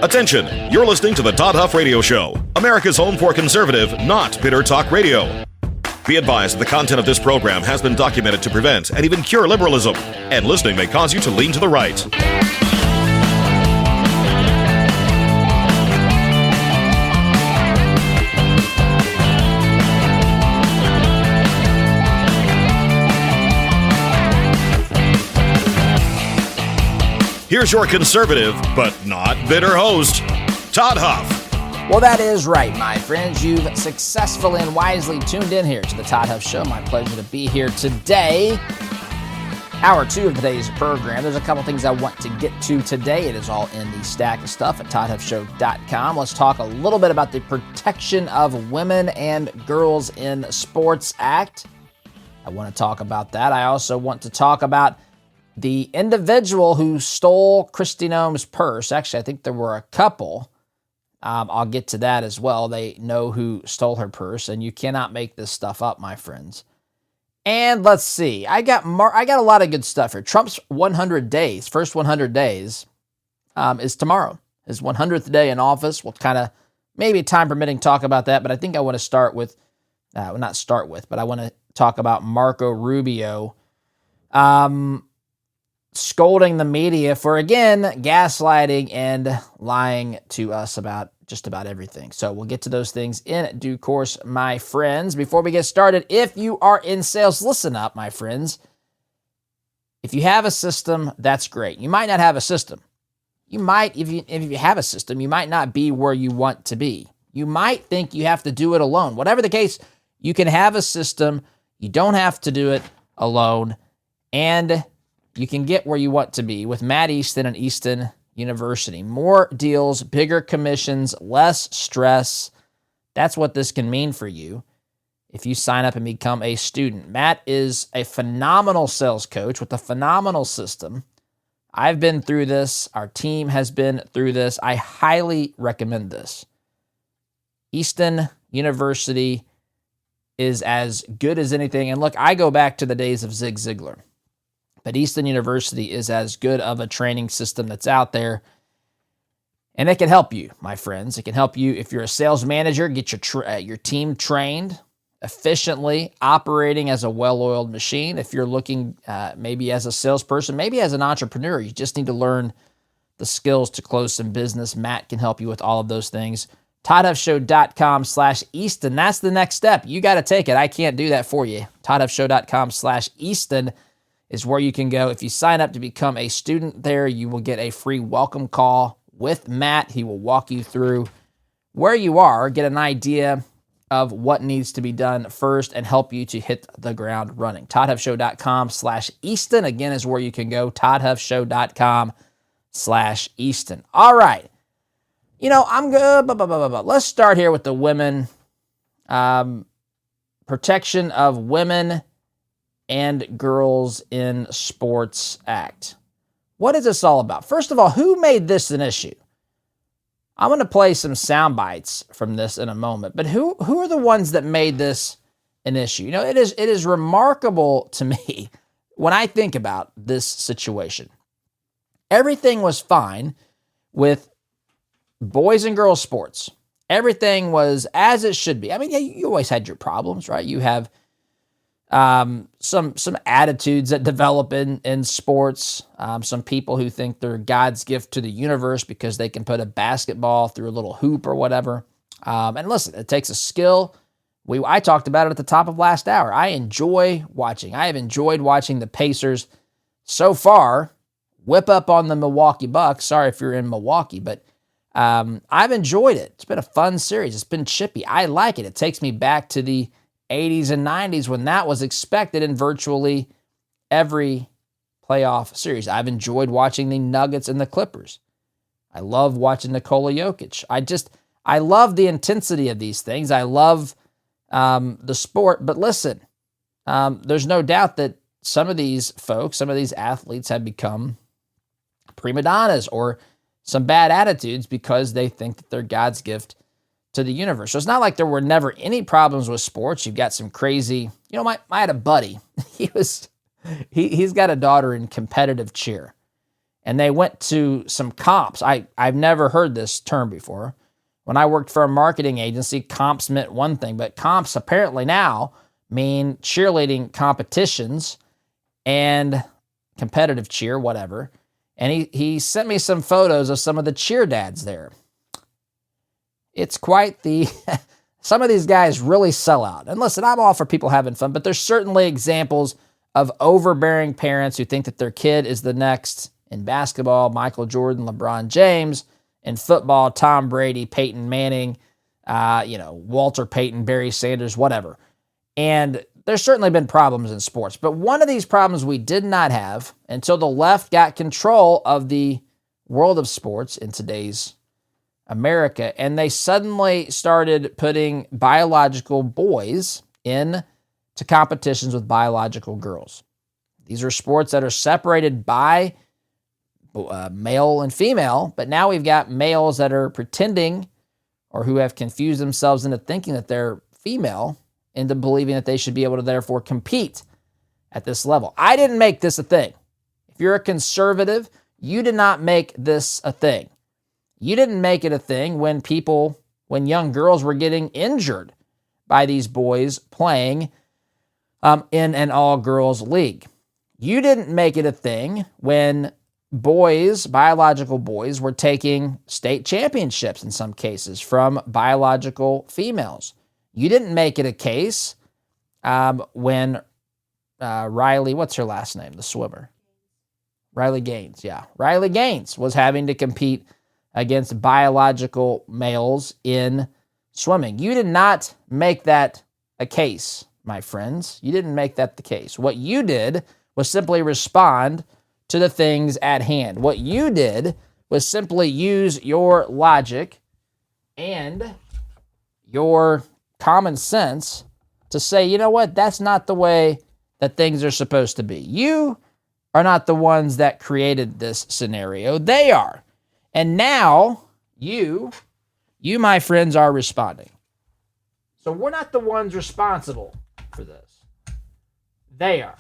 Attention, you're listening to the Todd Huff Radio Show, America's home for conservative, not bitter talk radio. Be advised that the content of this program has been documented to prevent and even cure liberalism, and listening may cause you to lean to the right. Here's your conservative, but not bitter host, Todd Huff. Well, that is right, my friends. You've successfully and wisely tuned in here to the Todd Huff Show. My pleasure to be here today. Hour 2 of today's program. There's a couple things I want to get to today. It is all in the stack of stuff at ToddHuffShow.com. Let's talk a little bit about the Protection of Women and Girls in Sports Act. I want to talk about that. I also want to talk about the individual who stole Kristi Noem's purse. Actually, I think there were a couple. I'll get to that as well. They know who stole her purse, and you cannot make this stuff up, my friends. And let's see. I got a lot of good stuff here. Trump's 100 days, first 100 days, is tomorrow. His 100th day in office. We'll kind of, maybe time permitting, talk about that. But I think I want to start with, but I want to talk about Marco Rubio scolding the media for, again, gaslighting and lying to us about just about everything. So we'll get to those things in due course, my friends. Before we get started, if you are in sales, listen up, my friends. If you have a system, that's great. You might not have a system. You might, if you have a system, you might not be where you want to be. You might think you have to do it alone. Whatever the case, you can have a system. You don't have to do it alone. And you can get where you want to be with Matt Easton and Easton University. More deals, bigger commissions, less stress. That's what this can mean for you if you sign up and become a student. Matt is a phenomenal sales coach with a phenomenal system. I've been through this. Our team has been through this. I highly recommend this. Easton University is as good as anything. And look, I go back to the days of Zig Ziglar. But Easton University is as good of a training system that's out there. And it can help you, my friends. It can help you if you're a sales manager, get your team trained efficiently, operating as a well-oiled machine. If you're looking maybe as a salesperson, maybe as an entrepreneur, you just need to learn the skills to close some business. Matt can help you with all of those things. ToddHuffShow.com/Easton. That's the next step. You got to take it. I can't do that for you. ToddHuffShow.com/Easton is where you can go. If you sign up to become a student there, you will get a free welcome call with Matt. He will walk you through where you are, get an idea of what needs to be done first, and help you to hit the ground running. ToddHuffShow.com/Easton, again, is where you can go. ToddHuffShow.com/Easton. All right. I'm good. Let's start here with the women. Protection of Women and Girls in Sports Act. What is this all about? First of all, who made this an issue? I'm going to play some sound bites from this in a moment, but who are the ones that made this an issue? It is remarkable to me when I think about this situation. Everything was fine with boys and girls sports. Everything was as it should be. I mean, you always had your problems, right? You have some attitudes that develop in sports. Some people who think they're God's gift to the universe because they can put a basketball through a little hoop or whatever. And listen, it takes a skill. I talked about it at the top of last hour. I enjoy watching. I have enjoyed watching the Pacers so far whip up on the Milwaukee Bucks. Sorry if you're in Milwaukee, but I've enjoyed it. It's been a fun series. It's been chippy. I like it. It takes me back to the 80s and 90s when that was expected in virtually every playoff series. I've enjoyed watching the Nuggets and the Clippers. I love watching Nikola Jokic. I love the intensity of these things. I love the sport. But listen, there's no doubt that some of these folks, some of these athletes have become prima donnas or some bad attitudes because they think that they're God's gift to the universe. So it's not like there were never any problems with sports. You've got some crazy, I had a buddy. He's got a daughter in competitive cheer. and they went to some comps. I've never heard this term before. When I worked for a marketing agency, comps meant one thing, but comps apparently now mean cheerleading competitions and competitive cheer, whatever. And he sent me some photos of some of the cheer dads there. It's quite the... Some of these guys really sell out. And listen, I'm all for people having fun, but there's certainly examples of overbearing parents who think that their kid is the next in basketball, Michael Jordan, LeBron James, in football, Tom Brady, Peyton Manning, Walter Payton, Barry Sanders, whatever. And there's certainly been problems in sports, but one of these problems we did not have until the left got control of the world of sports in today's America, and they suddenly started putting biological boys into competitions with biological girls. These are sports that are separated by male and female, but now we've got males that are pretending or who have confused themselves into thinking that they're female, into believing that they should be able to therefore compete at this level. I didn't make this a thing. If you're a conservative, you did not make this a thing. You didn't make it a thing when young girls were getting injured by these boys playing in an all-girls league. You didn't make it a thing when biological boys, were taking state championships in some cases from biological females. You didn't make it a case when Riley, what's her last name, the swimmer? Riley Gaines, yeah. Riley Gaines was having to compete against biological males in swimming. You did not make that a case, my friends. You didn't make that the case. What you did was simply respond to the things at hand. What you did was simply use your logic and your common sense to say, you know what, that's not the way that things are supposed to be. You are not the ones that created this scenario. They are. And now you, my friends, are responding. So we're not the ones responsible for this. They are.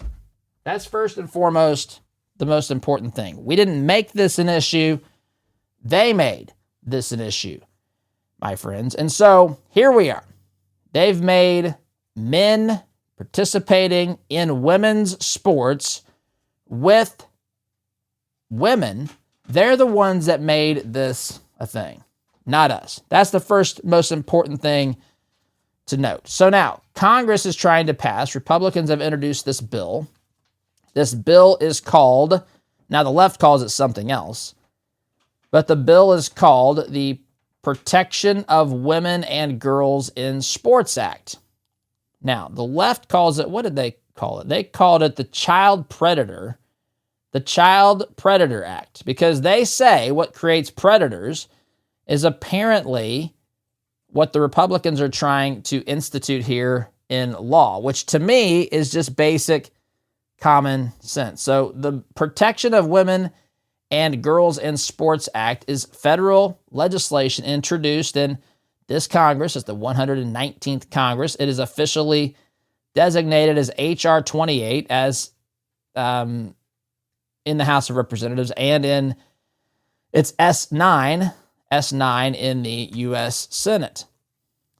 That's first and foremost the most important thing. We didn't make this an issue. They made this an issue, my friends. And so here we are. They've made men participating in women's sports with women. They're the ones that made this a thing, not us. That's the first most important thing to note. So now, Congress is trying to pass. Republicans have introduced this bill. This bill is called, now the left calls it something else, but the bill is called the Protection of Women and Girls in Sports Act. Now, the left calls it, what did they call it? They called it the Child Predator Act, because they say what creates predators is apparently what the Republicans are trying to institute here in law, which to me is just basic common sense. So the Protection of Women and Girls in Sports Act is federal legislation introduced in this Congress. It's the 119th Congress. It is officially designated as H.R. 28 as in the House of Representatives, and it's S9 in the U.S. Senate.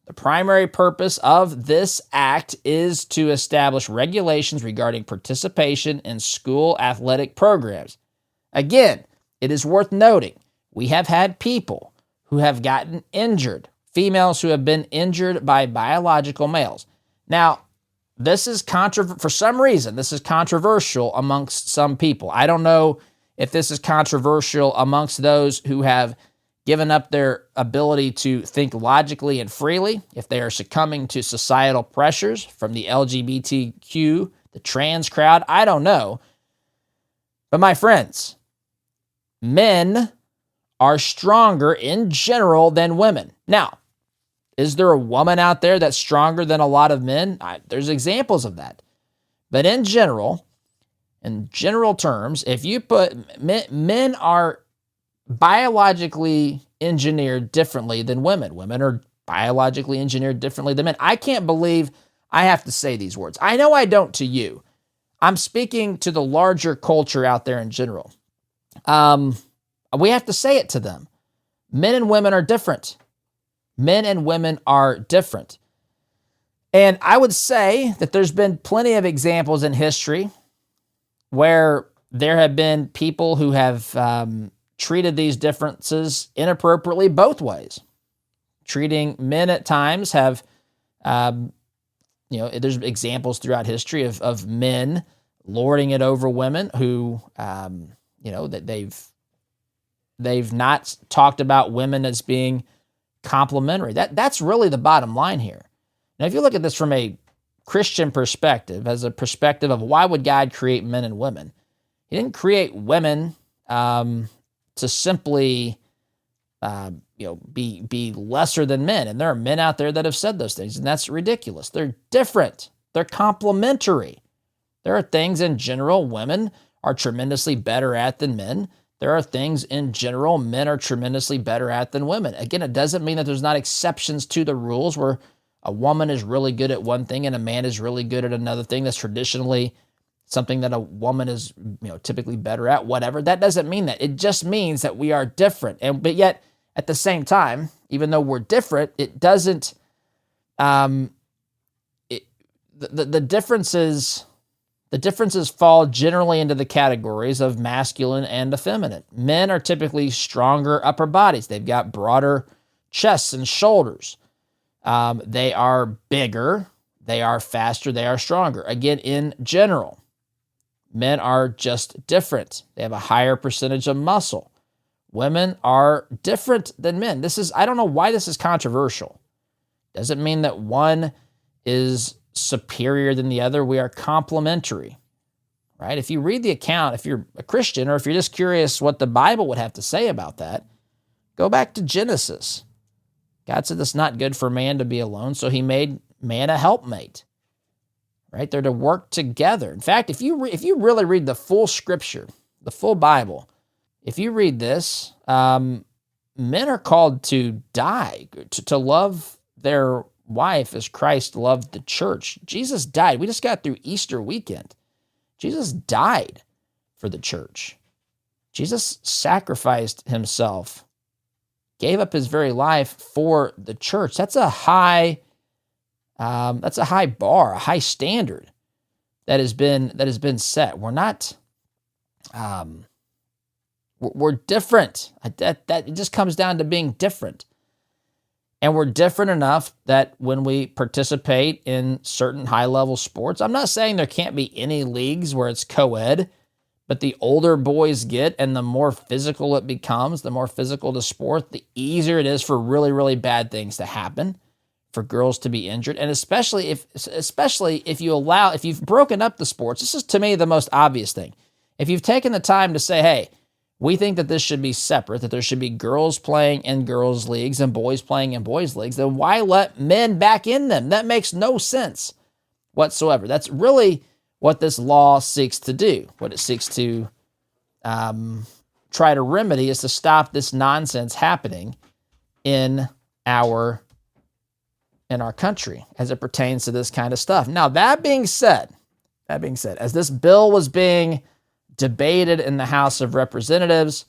The primary purpose of this act is to establish regulations regarding participation in school athletic programs. Again, it is worth noting, we have had people who have gotten injured, females who have been injured by biological males. Now, this is for some reason, this is controversial amongst some people. I don't know if this is controversial amongst those who have given up their ability to think logically and freely, if they are succumbing to societal pressures from the LGBTQ, the trans crowd. I don't know. But my friends, men are stronger in general than women. Now, is there a woman out there that's stronger than a lot of men? There's examples of that. But in general terms, if you put men are biologically engineered differently than women. Women are biologically engineered differently than men. I can't believe I have to say these words. I know I don't to you. I'm speaking to the larger culture out there in general. we have to say it to them. Men and women are different. Men and women are different. And I would say that there's been plenty of examples in history where there have been people who have treated these differences inappropriately both ways. Treating men at times have, there's examples throughout history of men lording it over women who, that they've not talked about women as being complementary. That's really the bottom line here. Now, if you look at this from a Christian perspective, as a perspective of why would God create men and women? He didn't create women to simply, be lesser than men. And there are men out there that have said those things, and that's ridiculous. They're different. They're complementary. There are things in general women are tremendously better at than men. There are things in general men are tremendously better at than women. Again, it doesn't mean that there's not exceptions to the rules where a woman is really good at one thing and a man is really good at another thing. That's traditionally something that a woman is, typically better at, whatever. That doesn't mean that. It just means that we are different. But yet, at the same time, even though we're different, it doesn't, the differences fall generally into the categories of masculine and effeminate. Men are typically stronger upper bodies. They've got broader chests and shoulders. They are bigger, they are faster, they are stronger. Again, in general, men are just different. They have a higher percentage of muscle. Women are different than men. I don't know why this is controversial. Doesn't mean that one is superior than the other. We are complementary, right? If you read the account, if you're a Christian, or if you're just curious what the Bible would have to say about that, go back to Genesis. God said it's not good for man to be alone, so he made man a helpmate, right? They're to work together. In fact, if you really read the full scripture, the full Bible, if you read this, men are called to die, to love their wife as Christ loved the church. Jesus died. We just got through Easter weekend. Jesus died for the church. Jesus sacrificed himself, gave up his very life for the church. That's a high bar, a high standard that has been set. We're not, we're different. That it just comes down to being different. And we're different enough that when we participate in certain high-level sports, I'm not saying there can't be any leagues where it's co-ed, but the older boys get and the more physical it becomes, the more physical the sport, the easier it is for really, really bad things to happen, for girls to be injured. And especially if you've broken up the sports, this is to me the most obvious thing. If you've taken the time to say, hey, we think that this should be separate, that there should be girls playing in girls' leagues and boys playing in boys' leagues, then why let men back in them? That makes no sense whatsoever. That's really what this law seeks to do. What it seeks to try to remedy is to stop this nonsense happening in our country as it pertains to this kind of stuff. Now, that being said, as this bill was being debated in the House of Representatives,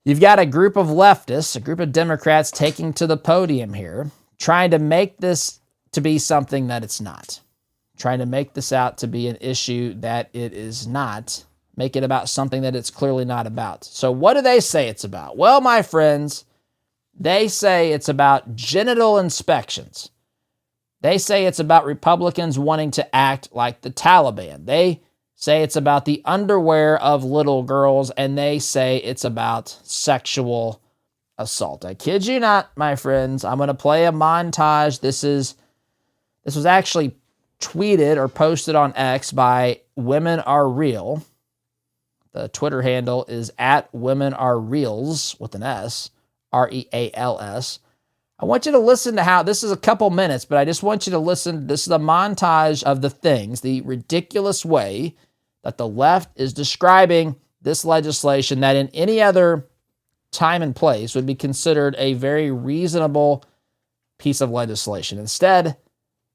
you've got a group of leftists, a group of Democrats taking to the podium here, trying to make this to be something that it's not, trying to make this out to be an issue that it is not, make it about something that it's clearly not about. So what do they say it's about? Well, my friends, they say it's about genital inspections. They say it's about Republicans wanting to act like the Taliban. They say it's about the underwear of little girls, and they say it's about sexual assault. I kid you not, my friends. I'm going to play a montage. This was actually tweeted or posted on X by Women Are Real. The Twitter handle is at Women Are Reals with an S, Reals. I want you to listen to how, this is a couple minutes, but I just want you to listen. This is a montage of the things, the ridiculous way that the left is describing this legislation that in any other time and place would be considered a very reasonable piece of legislation. Instead,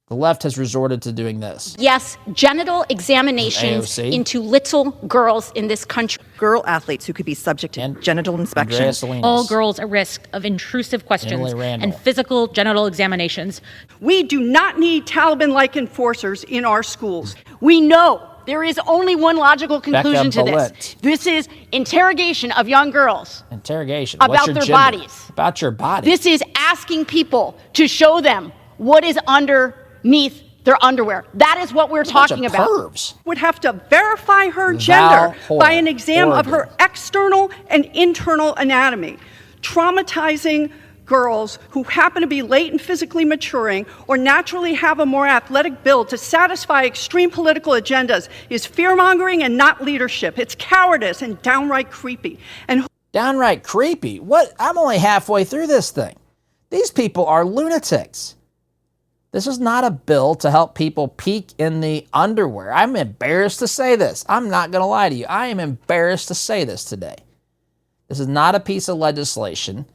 The left has resorted to doing this. Yes, genital examinations into little girls in this country. Girl athletes who could be subject to genital inspection. All girls at risk of intrusive questions and physical genital examinations. We do not need Taliban-like enforcers in our schools. We know there is only one logical conclusion to this. This is interrogation of young girls. Interrogation. About their bodies. About your body. This is asking people to show them what is underneath their underwear. That is what we're talking about. Pervs. Would have to verify her gender by an exam of her external and internal anatomy, traumatizing girls who happen to be late and physically maturing or naturally have a more athletic build to satisfy extreme political agendas is fear-mongering and not leadership. It's cowardice and downright creepy. Downright creepy? What? I'm only halfway through this thing. These people are lunatics. This is not a bill to help people peek in the underwear. I'm embarrassed to say this. I'm not going to lie to you. I am embarrassed to say this today. This is not a piece of legislation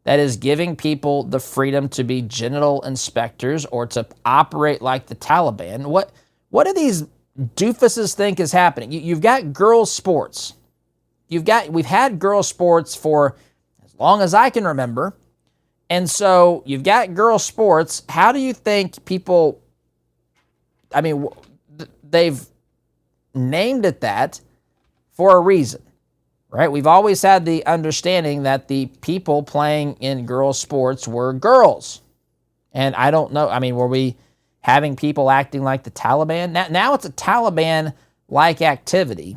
that is giving people the freedom to be genital inspectors or to operate like the Taliban. What do these doofuses think is happening? You've got girls' sports. We've had girls' sports for as long as I can remember. And so you've got girls' sports. How do you think people, they've named it that for a reason, right? We've always had the understanding that the people playing in girls' sports were girls. And I don't know, were we having people acting like the Taliban? Now it's a Taliban-like activity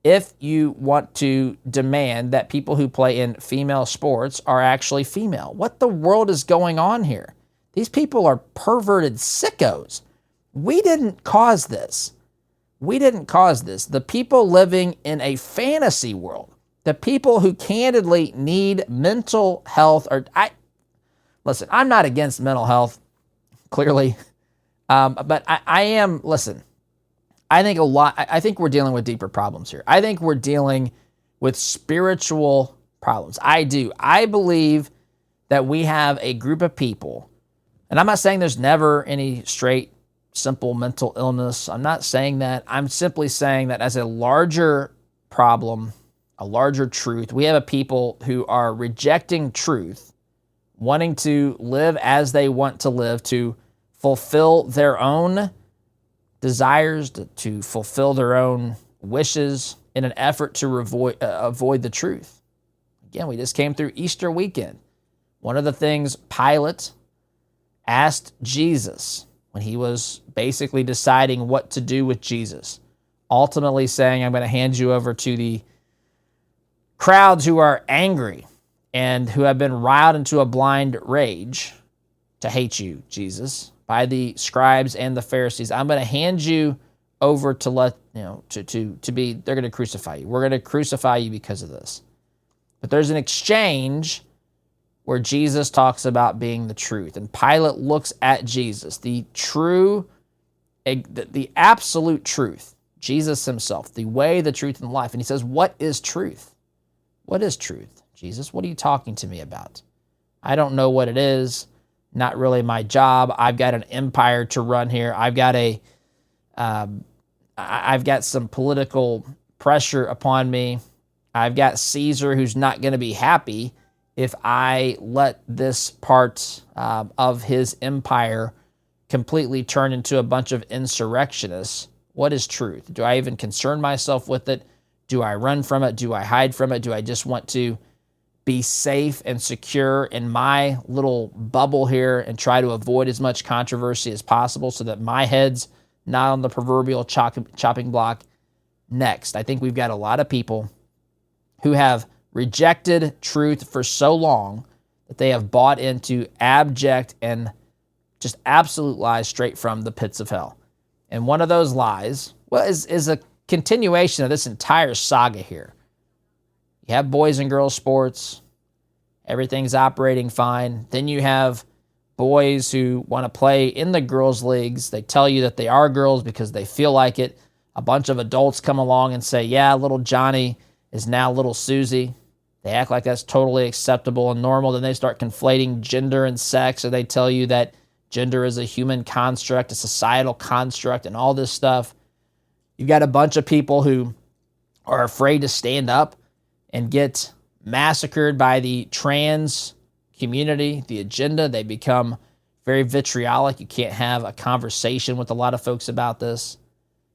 if you want to demand that people who play in female sports are actually female. What the world is going on here? These people are perverted sickos. We didn't cause this. The people living in a fantasy world, the people who candidly need mental health, listen, I'm not against mental health, clearly, but I am, listen, I think we're dealing with deeper problems here. I think we're dealing with spiritual problems. I do. I believe that we have a group of people, and I'm not saying there's never any straight, simple mental illness. I'm not saying that. I'm simply saying that as a larger problem, a larger truth, we have a people who are rejecting truth, wanting to live as they want to live, to fulfill their own desires, to fulfill their own wishes in an effort to avoid the truth. Again, we just came through Easter weekend. One of the things Pilate asked Jesus when he was basically deciding what to do with Jesus, ultimately saying, I'm going to hand you over to the crowds who are angry and who have been riled into a blind rage to hate you, Jesus, by the scribes and the Pharisees. I'm going to hand you over to they're going to crucify you. We're going to crucify you because of this. But there's an exchange where Jesus talks about being the truth. And Pilate looks at Jesus, the absolute truth, Jesus himself, the way, the truth, and the life. And he says, what is truth? What is truth, Jesus? What are you talking to me about? I don't know what it is. Not really my job. I've got an empire to run here. I've got some political pressure upon me. I've got Caesar who's not going to be happy if I let this part of his empire completely turn into a bunch of insurrectionists. What is truth? Do I even concern myself with it? Do I run from it? Do I hide from it? Do I just want to be safe and secure in my little bubble here and try to avoid as much controversy as possible so that my head's not on the proverbial chopping block? Next, I think we've got a lot of people who have rejected truth for so long that they have bought into abject and just absolute lies straight from the pits of hell. And one of those lies, is a continuation of this entire saga here. You have boys and girls sports. Everything's operating fine. Then you have boys who want to play in the girls' leagues. They tell you that they are girls because they feel like it. A bunch of adults come along and say, yeah, little Johnny is now little Susie. They act like that's totally acceptable and normal. Then they start conflating gender and sex, or they tell you that Gender is a human construct, a societal construct, and all this stuff. You've got a bunch of people who are afraid to stand up and get massacred by the trans community, the agenda. They become very vitriolic. You can't have a conversation with a lot of folks about this.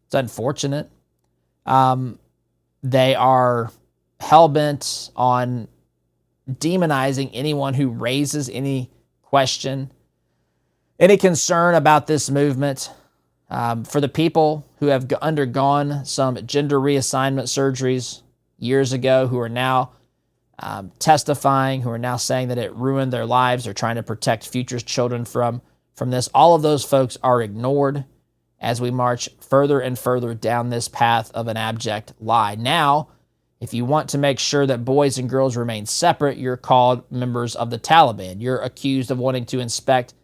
It's unfortunate. They are hell-bent on demonizing anyone who raises any question, any concern about this movement. For the people who have undergone some gender reassignment surgeries years ago, who are now testifying, who are now saying that it ruined their lives or trying to protect future children from this, all of those folks are ignored as we march further and further down this path of an abject lie. Now, if you want to make sure that boys and girls remain separate, you're called members of the Taliban. You're accused of wanting to inspect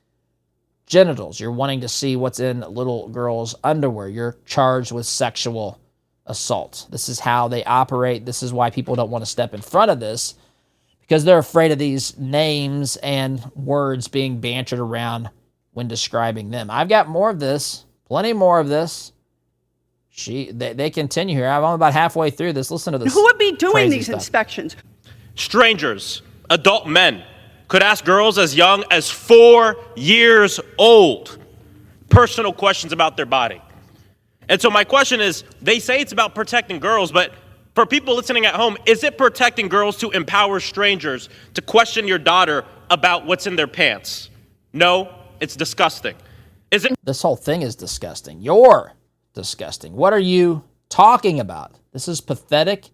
genitals. You're wanting to see what's in little girls' underwear. You're charged with sexual assault. This is how they operate. This is why people don't want to step in front of this, because they're afraid of these names and words being bantered around when describing them. I've got more of this, plenty more of this. They continue here. I'm about halfway through this. Listen to this. Who would be doing these inspections? Strangers, adult men, could ask girls as young as 4 years old personal questions about their body. And so my question is, they say it's about protecting girls, but for people listening at home, is it protecting girls to empower strangers to question your daughter about what's in their pants? No, it's disgusting. Is it? This whole thing is disgusting. You're disgusting. What are you talking about? This is pathetic.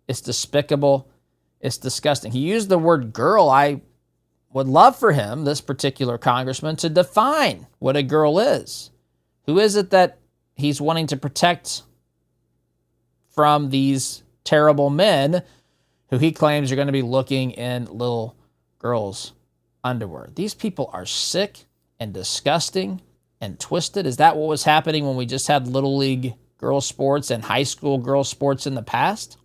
It's despicable. It's disgusting. He used the word girl. I would love for him, this particular congressman, to define what a girl is. Who is it that he's wanting to protect from these terrible men who he claims are going to be looking in little girls' underwear? These people are sick and disgusting and twisted. Is that what was happening when we just had Little League girls sports and high school girls sports in the past?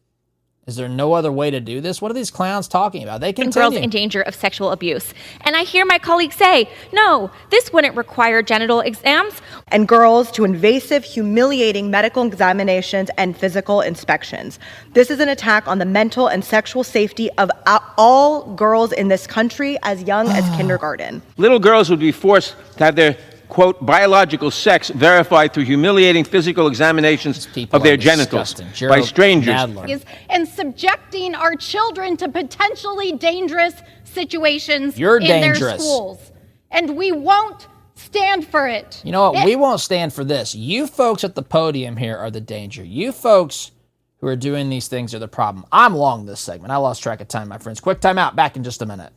Is there no other way to do this? What are these clowns talking about? They continue. Girls in danger of sexual abuse. And I hear my colleagues say, no, this wouldn't require genital exams. And girls to invasive, humiliating medical examinations and physical inspections. This is an attack on the mental and sexual safety of all girls in this country as young as kindergarten. Little girls would be forced to have their, quote, biological sex verified through humiliating physical examinations of their genitals by strangers. And subjecting our children to potentially dangerous situations their schools. And we won't stand for it. You know what? We won't stand for this. You folks at the podium here are the danger. You folks who are doing these things are the problem. I'm long this segment. I lost track of time, my friends. Quick time out. Back in just a minute.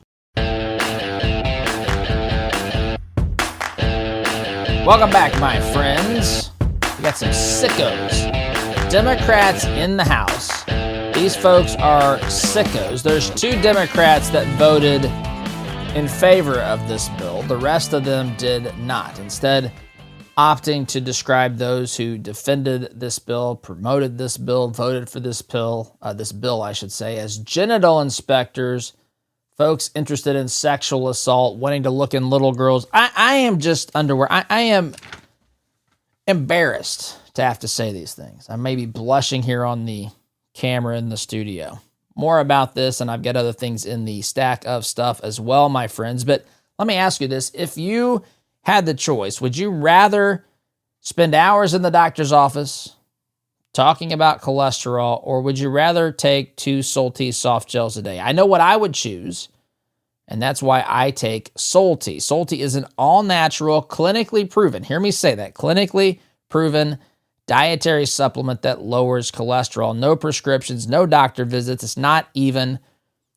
Welcome back, my friends. We got some sickos. Democrats in the House. These folks are sickos. There's 2 Democrats that voted in favor of this bill. The rest of them did not. Instead, opting to describe those who defended this bill, promoted this bill, voted for this bill, as genital inspectors. Folks interested in sexual assault, wanting to look in little girls. I am just underwear. I am embarrassed to have to say these things. I may be blushing here on the camera in the studio. More about this, and I've got other things in the stack of stuff as well, my friends. But let me ask you this. If you had the choice, would you rather spend hours in the doctor's office talking about cholesterol, or would you rather take 2 Salty soft gels a day? I know what I would choose, and that's why I take Salty. Salty is an all-natural, clinically proven, hear me say that, clinically proven dietary supplement that lowers cholesterol. No prescriptions, no doctor visits. It's not even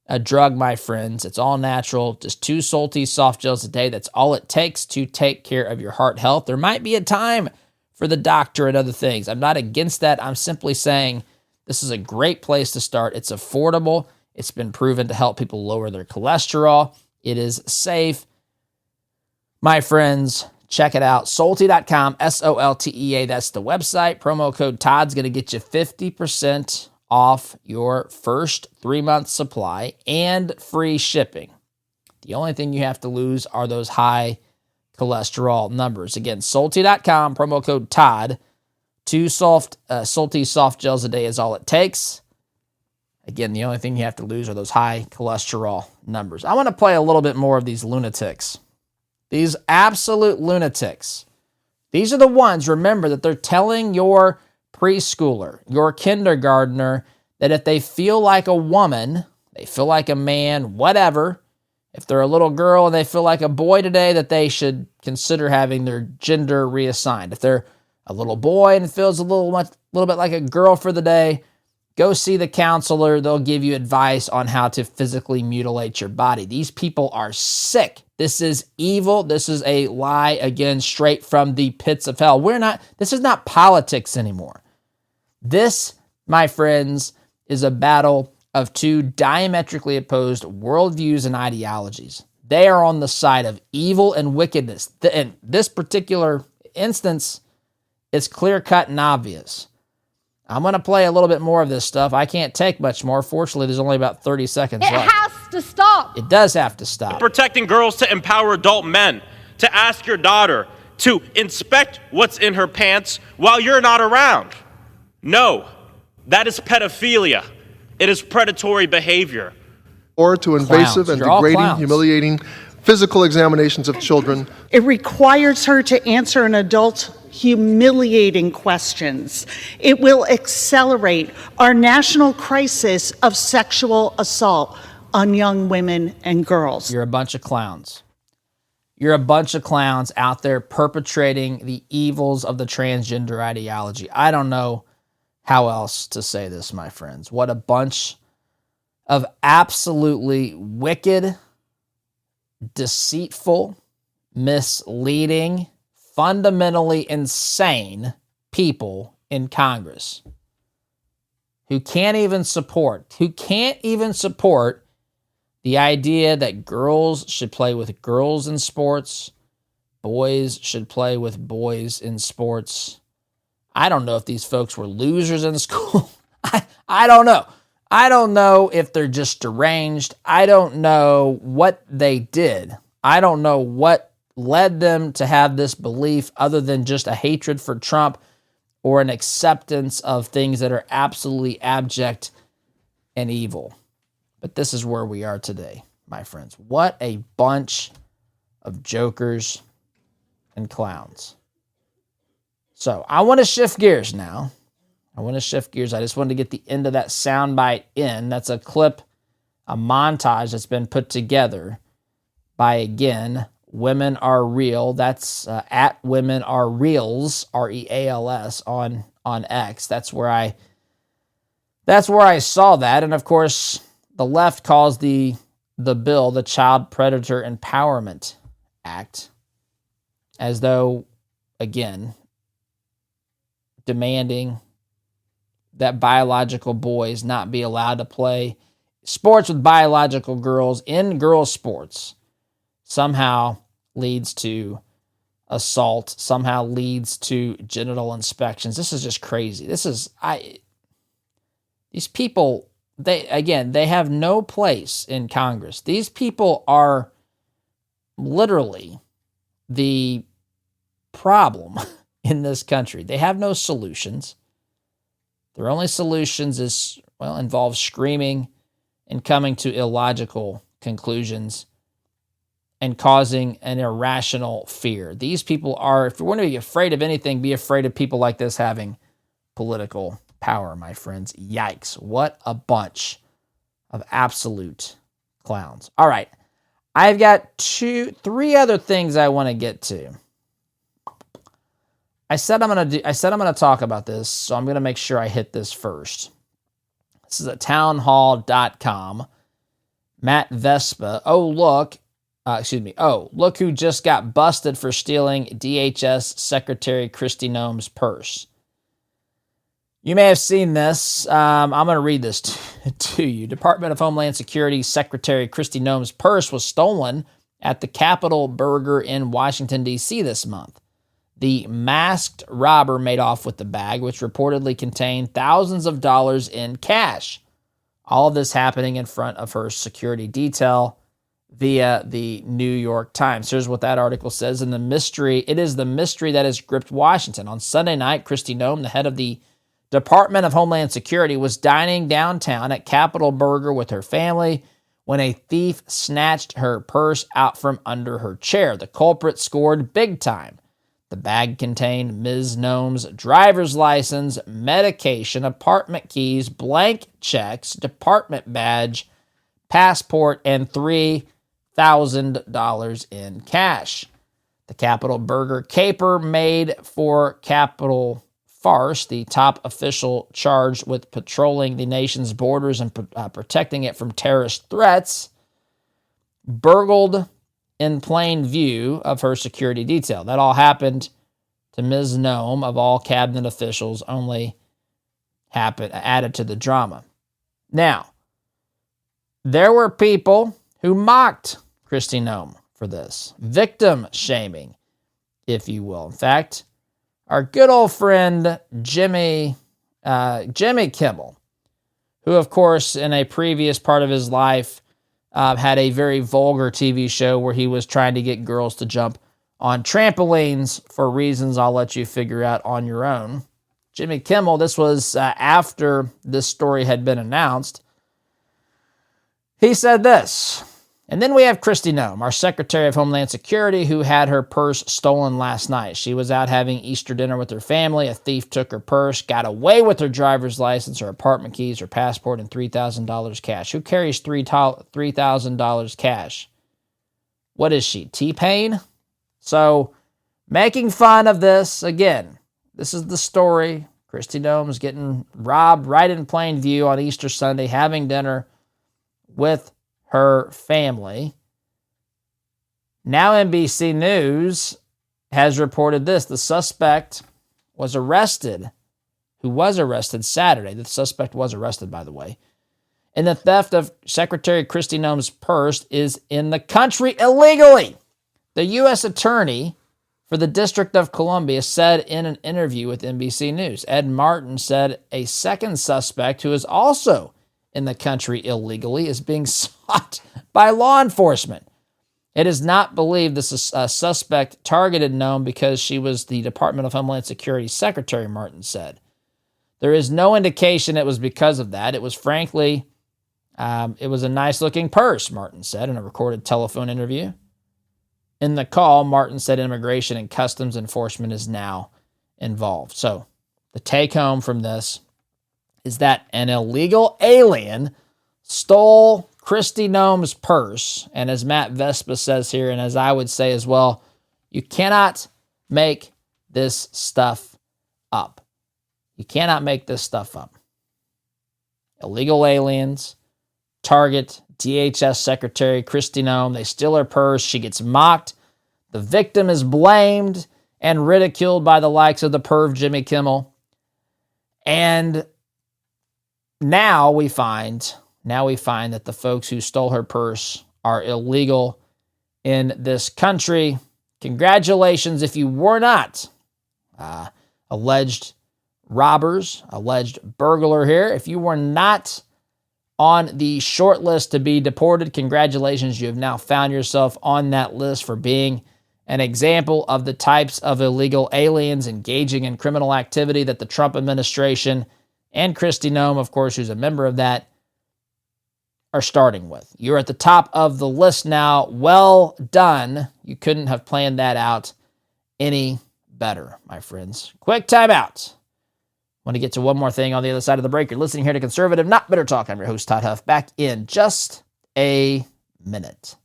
a drug, my friends. It's all natural. Just 2 Salty soft gels a day. That's all it takes to take care of your heart health. There might be a time for the doctor and other things. I'm not against that. I'm simply saying this is a great place to start. It's affordable. It's been proven to help people lower their cholesterol. It is safe. My friends, check it out. Salty.com, SOLTEA. That's the website. Promo code Todd's going to get you 50% off your first 3-month supply and free shipping. The only thing you have to lose are those high cholesterol numbers. Again, Salty.com, promo code Todd. 2 Salty soft gels a day is all it takes. Again, the only thing you have to lose are those high cholesterol numbers. I want to play a little bit more of these lunatics. These absolute lunatics. These are the ones, remember, that they're telling your preschooler, your kindergartner, that if they feel like a woman, they feel like a man, whatever, if they're a little girl and they feel like a boy today, that they should consider having their gender reassigned. If they're a little boy and feels a little bit like a girl for the day, go see the counselor. They'll give you advice on how to physically mutilate your body. These people are sick. This is evil. This is a lie, again, straight from the pits of hell. This is not politics anymore. This, my friends, is a battle of two diametrically opposed worldviews and ideologies. They are on the side of evil and wickedness. In this particular instance, it's clear-cut and obvious. I'm going to play a little bit more of this stuff. I can't take much more. Fortunately, there's only about 30 seconds left. It has to stop. It does have to stop. Protecting girls to empower adult men, to ask your daughter to inspect what's in her pants while you're not around. No, that is pedophilia. It is predatory behavior. Or to invasive and degrading, humiliating physical examinations of children. It requires her to answer an adult's humiliating questions. It will accelerate our national crisis of sexual assault on young women and girls. You're a bunch of clowns. You're a bunch of clowns out there perpetrating the evils of the transgender ideology. I don't know how else to say this, my friends. What a bunch of absolutely wicked, deceitful, misleading, fundamentally insane people in Congress who can't even support the idea that girls should play with girls in sports, boys should play with boys in sports. I don't know if these folks were losers in school. I don't know. I don't know if they're just deranged. I don't know what they did. I don't know what led them to have this belief other than just a hatred for Trump or an acceptance of things that are absolutely abject and evil. But this is where we are today, my friends. What a bunch of jokers and clowns. So I want to shift gears now. I just wanted to get the end of that soundbite in. That's a clip, a montage that's been put together by, again, Women Are Real. That's at Women Are Reals, R-E-A-L-S, on X. That's where I saw that. And of course, the left calls the bill the Child Predator Empowerment Act, as though, again, demanding that biological boys not be allowed to play sports with biological girls in girls' sports somehow leads to assault, somehow leads to genital inspections. This is just crazy. These people, they have no place in Congress. These people are literally the problem in this country. They have no solutions. Their only solutions involve screaming and coming to illogical conclusions and causing an irrational fear. These people are, if you want to be afraid of anything, be afraid of people like this having political power, my friends. Yikes. What a bunch of absolute clowns. All right. I've got three other things I want to get to. I said I'm going to talk about this, so I'm going to make sure I hit this first. This is at townhall.com. Matt Vespa. Look who just got busted for stealing DHS Secretary Kristi Noem's purse. You may have seen this. I'm going to read this to you. Department of Homeland Security Secretary Kristi Noem's purse was stolen at the Capitol Burger in Washington, D.C. this month. The masked robber made off with the bag, which reportedly contained thousands of dollars in cash. All of this happening in front of her security detail. via the New York Times. Here's what that article says. It is the mystery that has gripped Washington. On Sunday night, Kristi Noem, the head of the Department of Homeland Security, was dining downtown at Capitol Burger with her family when a thief snatched her purse out from under her chair. The culprit scored big time. The bag contained Ms. Noem's driver's license, medication, apartment keys, blank checks, department badge, passport, and $3,000 in cash. The Capitol Burger caper made for Capitol Farce, the top official charged with patrolling the nation's borders and protecting it from terrorist threats, burgled in plain view of her security detail. That all happened to Ms. Noem, of all cabinet officials, only added to the drama. Now, there were people who mocked Kristi Noem for this. Victim shaming, if you will. In fact, our good old friend Jimmy Kimmel, who, of course, in a previous part of his life, had a very vulgar TV show where he was trying to get girls to jump on trampolines for reasons I'll let you figure out on your own. Jimmy Kimmel, this was after this story had been announced. He said this, and then we have Kristi Noem, our Secretary of Homeland Security, who had her purse stolen last night. She was out having Easter dinner with her family. A thief took her purse, got away with her driver's license, her apartment keys, her passport, and $3,000 cash. Who carries $3,000 cash? What is she, T-Pain? So, making fun of this, again, this is the story. Kristi Noem's getting robbed right in plain view on Easter Sunday, having dinner with her family. Now NBC News has reported this. The suspect was arrested, who was arrested Saturday. The suspect was arrested, by the way. And the theft of Secretary Kristi Noem's purse is in the country illegally. The U.S. Attorney for the District of Columbia said in an interview with NBC News, Ed Martin said a second suspect who is also in the country illegally is being sought by law enforcement. It is not believed the suspect targeted Noem because she was the Department of Homeland Security Secretary, Martin said. There is no indication it was because of that. It was frankly, it was a nice-looking purse, Martin said in a recorded telephone interview. In the call, Martin said Immigration and Customs Enforcement is now involved. So the take-home from this is that an illegal alien stole Kristi Noem's purse. And as Matt Vespa says here, and as I would say as well, you cannot make this stuff up. You cannot make this stuff up. Illegal aliens target DHS Secretary Kristi Noem. They steal her purse. She gets mocked. The victim is blamed and ridiculed by the likes of the perv Jimmy Kimmel. And now we find that the folks who stole her purse are illegal in this country. Congratulations if you were not alleged robbers, alleged burglar here. If you were not on the short list to be deported, congratulations. You have now found yourself on that list for being an example of the types of illegal aliens engaging in criminal activity that the Trump administration and Kristi Noem, of course, who's a member of that, are starting with. You're at the top of the list now. Well done. You couldn't have planned that out any better, my friends. Quick timeout. Want to get to one more thing on the other side of the break. You're listening here to Conservative Not Bitter Talk. I'm your host, Todd Huff. Back in just a minute.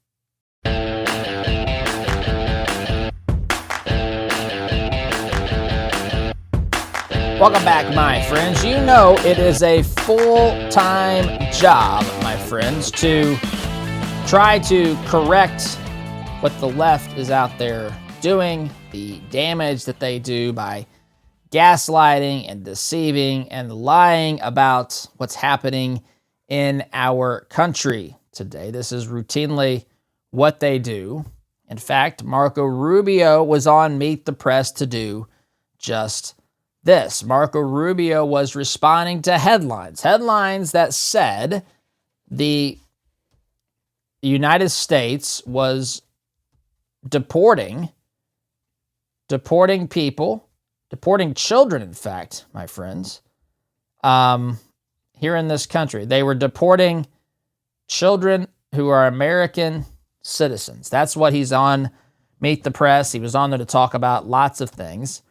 Welcome back, my friends. You know it is a full-time job, my friends, to try to correct what the left is out there doing, the damage that they do by gaslighting and deceiving and lying about what's happening in our country today. This is routinely what they do. In fact, Marco Rubio was on Meet the Press to do just this. Marco Rubio was responding to headlines that said the the United States was deporting people, deporting children, in fact, my friends, here in this country. They were deporting children who are American citizens. That's what he's on Meet the Press. He was on there to talk about lots of things.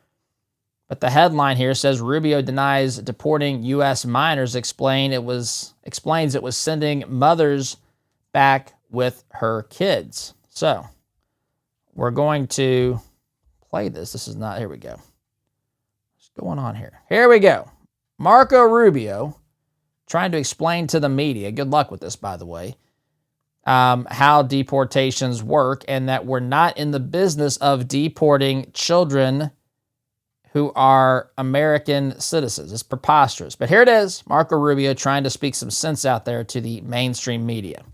But the headline here says Rubio denies deporting U.S. minors, explains it was sending mothers back with her kids. So we're going to play this. This is not, here we go. What's going on here? Here we go. Marco Rubio trying to explain to the media, good luck with this, by the way, how deportations work and that we're not in the business of deporting children who are American citizens. It's preposterous. But here it is, Marco Rubio trying to speak some sense out there to the mainstream media.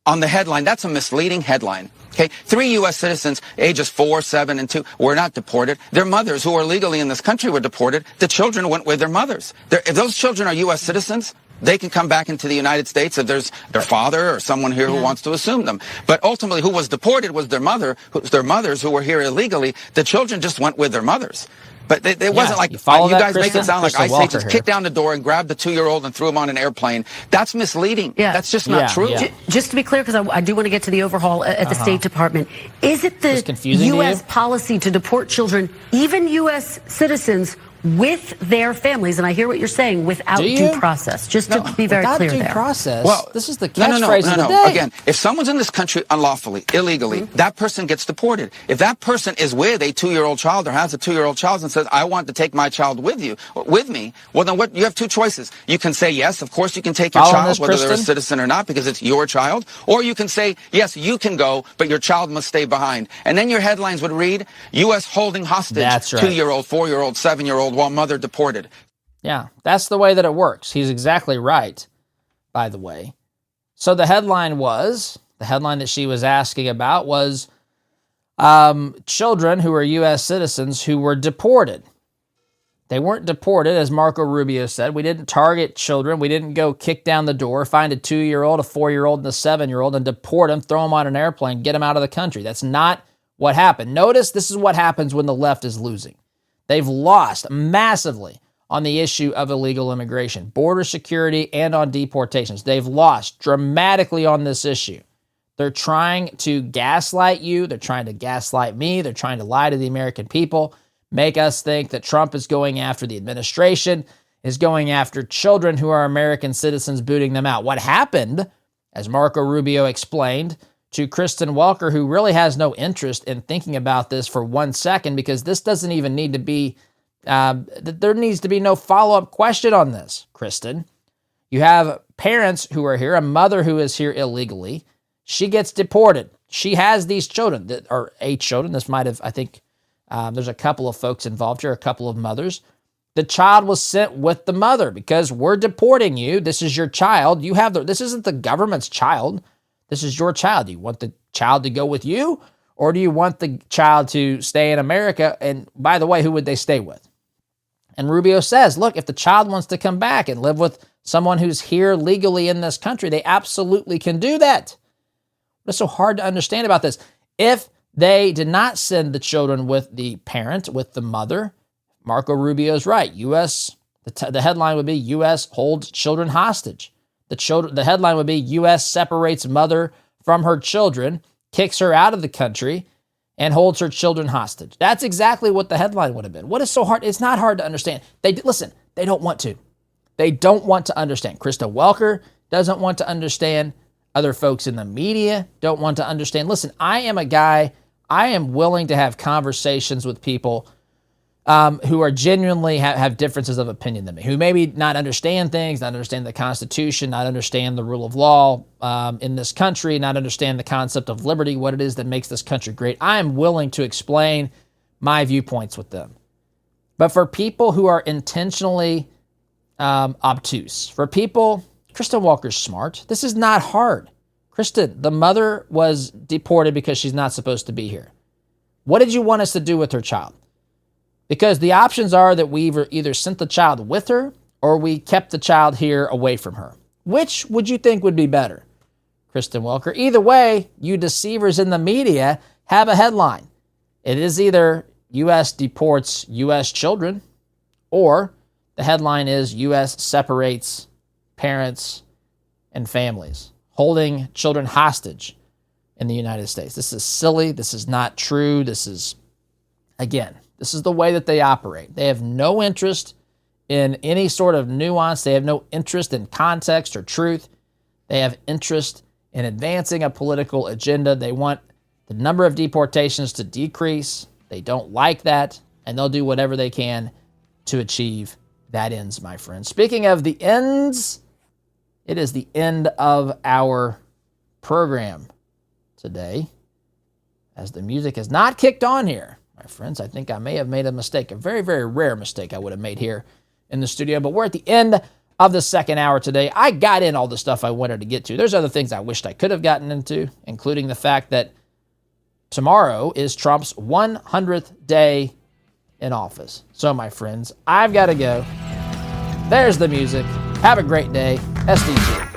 On the headline, that's a misleading headline. Okay, 3 U.S. citizens, ages 4, 7, and 2, were not deported. Their mothers, who are legally in this country, were deported. The children went with their mothers. If those children are U.S. citizens, they can come back into the United States if there's their father or someone here who wants to assume them. But ultimately, who was deported was their mothers who were here illegally. The children just went with their mothers. But it wasn't like, you guys make it sound like ICE just kicked down the door and grabbed the 2-year-old and threw him on an airplane. That's misleading. Yeah. That's just not true. Yeah. Just to be clear, because I do want to get to the overhaul at the State Department. Is it the U.S. policy to deport children, even U.S. citizens, with their families, and I hear what you're saying, without due process, just to be very clear there. Without due process? Well, this is the catchphrase of the day. Again, if someone's in this country unlawfully, illegally, that person gets deported. If that person is with a 2-year-old child or has a 2-year-old child and says, I want to take my child with me, well, then you have 2 choices. You can say, yes, of course you can take your child, whether they're a citizen or not, because it's your child. Or you can say, yes, you can go, but your child must stay behind. And then your headlines would read, U.S. holding hostage 2-year-old, 4-year-old, 7-year-old, while mother deported. Yeah, that's the way that it works. He's exactly right, by the way. So the headline that she was asking about was children who are U.S. citizens who were deported. They weren't deported, as Marco Rubio said. We didn't target children. We didn't go kick down the door, find a 2-year-old, a 4-year-old, and a 7-year-old, and deport them, throw them on an airplane, get them out of the country. That's not what happened. Notice this is what happens when the left is losing. They've lost massively on the issue of illegal immigration, border security, and on deportations. They've lost dramatically on this issue. They're trying to gaslight you. They're trying to gaslight me. They're trying to lie to the American people, make us think that Trump is going after the administration, is going after children who are American citizens, booting them out. What happened, as Marco Rubio explained, to Kristen Welker, who really has no interest in thinking about this for 1 second, because this doesn't even need to be, there needs to be no follow-up question on this, Kristen. You have parents who are here, a mother who is here illegally. She gets deported. She has these children, that are 8 children. This might have, I think, there's a couple of folks involved here, a couple of mothers. The child was sent with the mother because we're deporting you. This is your child. This isn't the government's child. This is your child. Do you want the child to go with you, or do you want the child to stay in America? And by the way, who would they stay with? And Rubio says, look, if the child wants to come back and live with someone who's here legally in this country, they absolutely can do that. What's so hard to understand about this? If they did not send the children with the parent, with the mother, Marco Rubio's right. The headline would be U.S. holds children hostage. The headline would be U.S. separates mother from her children, kicks her out of the country, and holds her children hostage. That's exactly what the headline would have been. What is so hard? It's not hard to understand. They don't want to. They don't want to understand. Kristen Welker doesn't want to understand. Other folks in the media don't want to understand. Listen, I am a guy, I am willing to have conversations with people who are genuinely have differences of opinion than me, who maybe not understand things, not understand the Constitution, not understand the rule of law in this country, not understand the concept of liberty, what it is that makes this country great. I am willing to explain my viewpoints with them. But for people who are intentionally obtuse, for people, Kristen Welker's smart. This is not hard. Kristen, the mother was deported because she's not supposed to be here. What did you want us to do with her child? Because the options are that we either sent the child with her or we kept the child here away from her. Which would you think would be better? Kristen Welker. Either way, you deceivers in the media have a headline. It is either U.S. deports U.S. children, or the headline is U.S. separates parents and families, holding children hostage in the United States. This is silly. This is not true. This is the way that they operate. They have no interest in any sort of nuance. They have no interest in context or truth. They have interest in advancing a political agenda. They want the number of deportations to decrease. They don't like that, and they'll do whatever they can to achieve that ends, my friends. Speaking of the ends, it is the end of our program today, as the music has not kicked on here. My friends, I think I may have made a mistake, a very, very rare mistake I would have made here in the studio, but we're at the end of the second hour today. I got in all the stuff I wanted to get to. There's other things I wished I could have gotten into, including the fact that tomorrow is Trump's 100th day in office. So, my friends, I've got to go. There's the music. Have a great day. SDG.